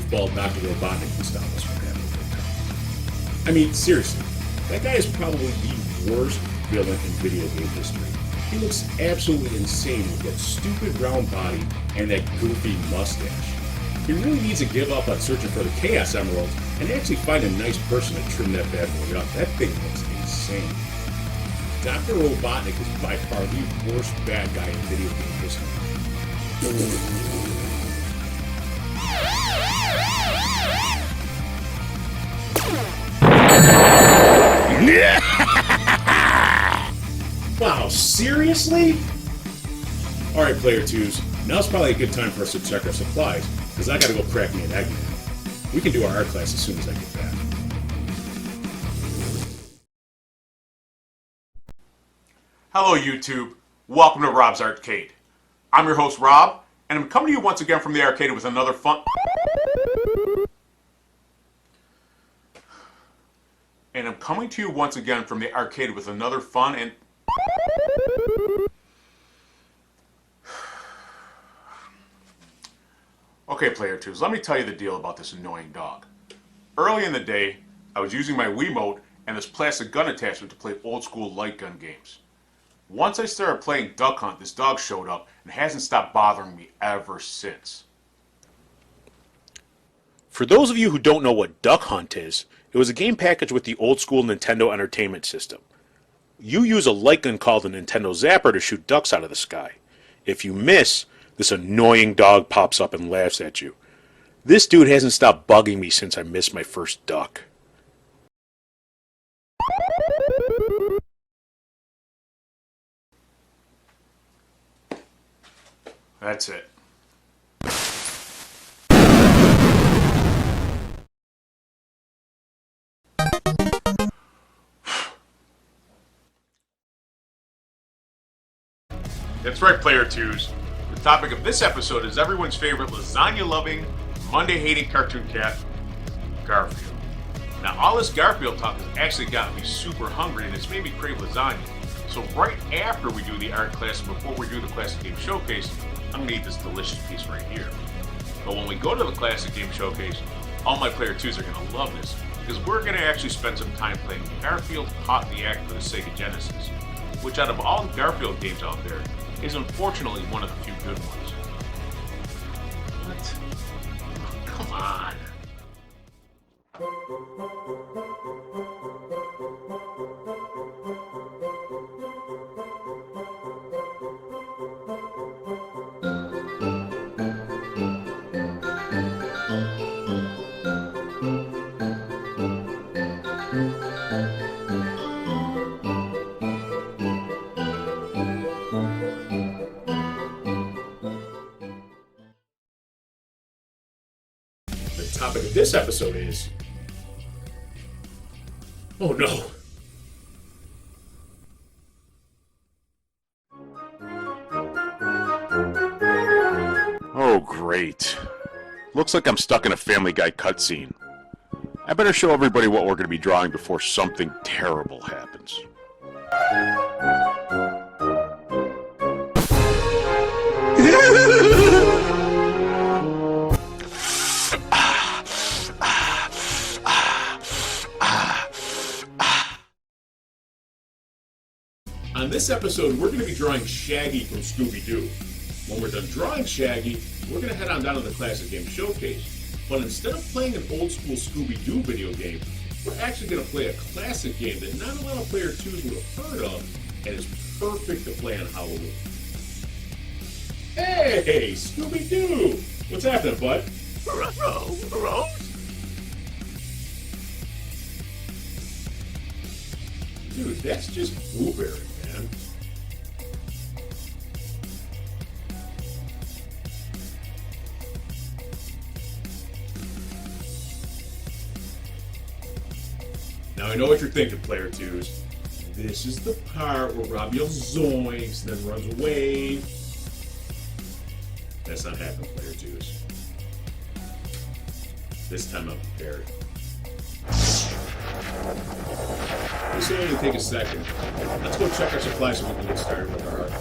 goofball Dr. Robotnik can stop us from having a good time. I mean, seriously, that guy is probably the worst villain in video game history. He looks absolutely insane with that stupid round body and that goofy mustache. He really needs to give up on searching for the Chaos Emeralds and actually find a nice person to trim that bad boy up. That thing looks insane. Dr. Robotnik is by far the worst bad guy in video game history. Wow, seriously? Alright, player twos, now's probably a good time for us to check our supplies, because I gotta go crack me an egg now. We can do our art class as soon as I get back. Hello YouTube, welcome to Rob's Arcade. I'm your host Rob, and I'm coming to you once again from the arcade with another fun... and... Okay, player twos, let me tell you the deal about this annoying dog. Early in the day, I was using my Wiimote and this plastic gun attachment to play old school light gun games. Once I started playing Duck Hunt, this dog showed up and hasn't stopped bothering me ever since. For those of you who don't know what Duck Hunt is, it was a game package with the old school Nintendo Entertainment System. You use a light gun called a Nintendo Zapper to shoot ducks out of the sky. If you miss, this annoying dog pops up and laughs at you. This dude hasn't stopped bugging me since I missed my first duck. That's it. That's right, player twos. The topic of this episode is everyone's favorite lasagna-loving, Monday-hating cartoon cat, Garfield. Now, all this Garfield talk has actually gotten me super hungry and it's made me crave lasagna. So right after we do the art class and before we do the classic game showcase, I'm going to eat this delicious piece right here. But when we go to the classic game showcase, all my player twos are going to love this because we're going to actually spend some time playing Garfield Caught in the Act for the Sega Genesis, which out of all the Garfield games out there, is unfortunately one of the few good ones. What? Oh, come on. The topic of this episode is... Oh no! Oh great. Looks like I'm stuck in a Family Guy cutscene. I better show everybody what we're going to be drawing before something terrible happens. On this episode, we're going to be drawing Shaggy from Scooby-Doo. When we're done drawing Shaggy, we're going to head on down to the Classic Game Showcase. But instead of playing an old school Scooby-Doo video game, we're actually going to play a classic game that not a lot of player twos would have heard of, and is perfect to play on Halloween. Hey, Scooby-Doo! What's happening, bud? Dude, that's just Blueberry, man. Now I know what you're thinking, player twos. This is the part where Rob yells zoinks, then runs away. That's not happening, player twos. This time I'm prepared. This will only take a second. Let's go check our supplies so we can get started with our art.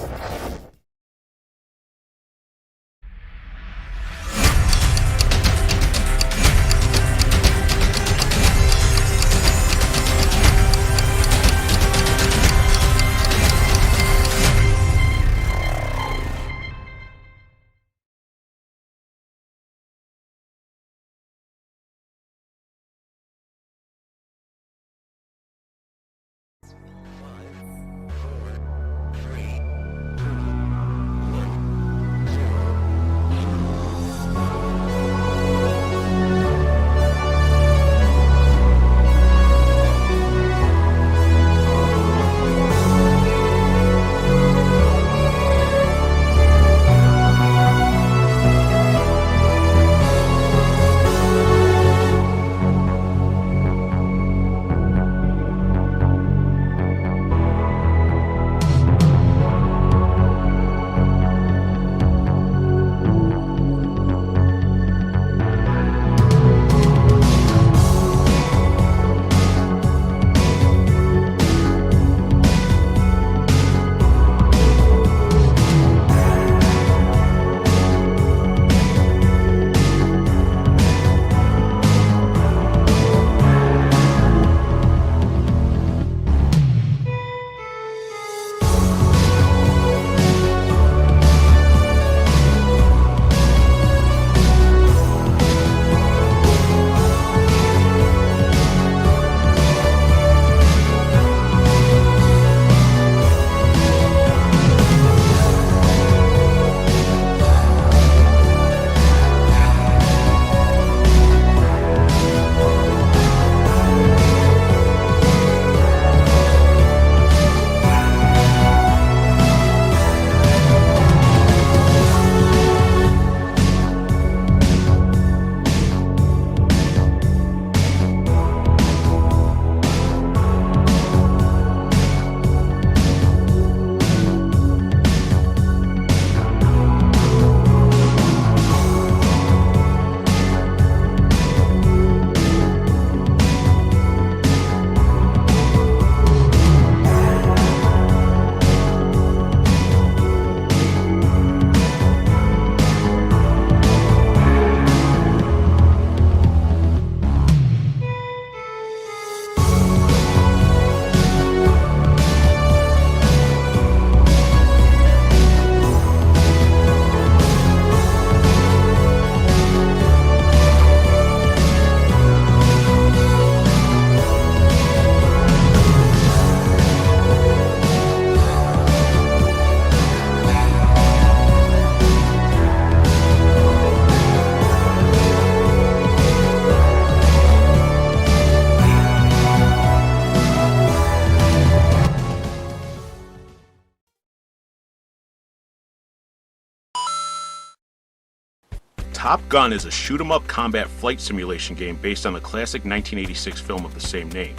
Top Gun is a shoot-'em-up combat flight simulation game based on the classic 1986 film of the same name.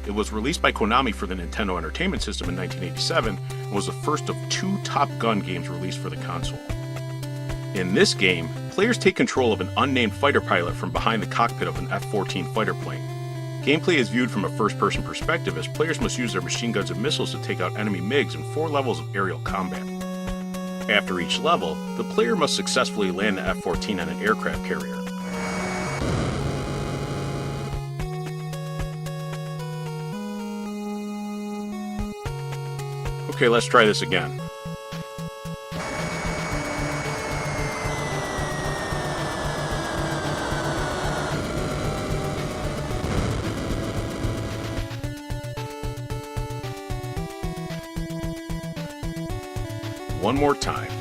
It was released by Konami for the Nintendo Entertainment System in 1987 and was the first of 2 Top Gun games released for the console. In this game, players take control of an unnamed fighter pilot from behind the cockpit of an F-14 fighter plane. Gameplay is viewed from a first-person perspective as players must use their machine guns and missiles to take out enemy MiGs in 4 levels of aerial combat. After each level, the player must successfully land the F-14 on an aircraft carrier. Okay, let's try this again. One more time.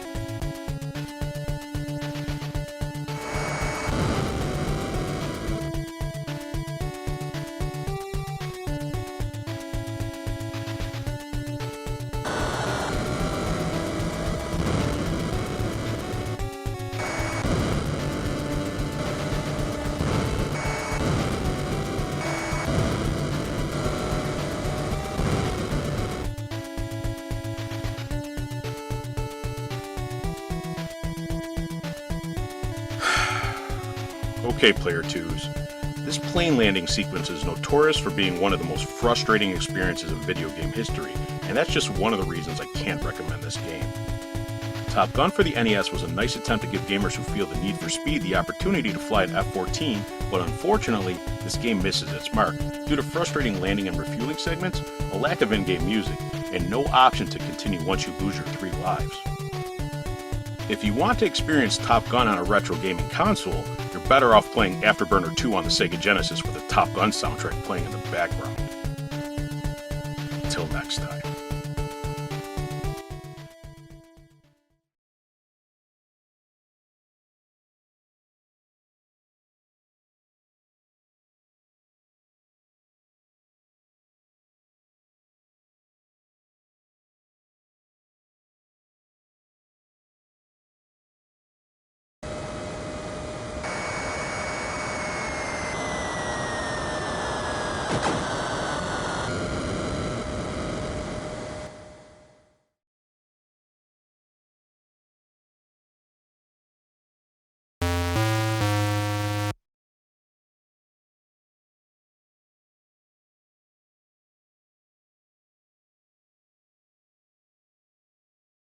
Okay, Player 2s. This plane landing sequence is notorious for being one of the most frustrating experiences in video game history, and that's just one of the reasons I can't recommend this game. Top Gun for the NES was a nice attempt to give gamers who feel the need for speed the opportunity to fly an F-14, but unfortunately, this game misses its mark due to frustrating landing and refueling segments, a lack of in-game music, and no option to continue once you lose your 3 lives. If you want to experience Top Gun on a retro gaming console, you're better off playing Afterburner 2 on the Sega Genesis with the Top Gun soundtrack playing in the background. Until next time.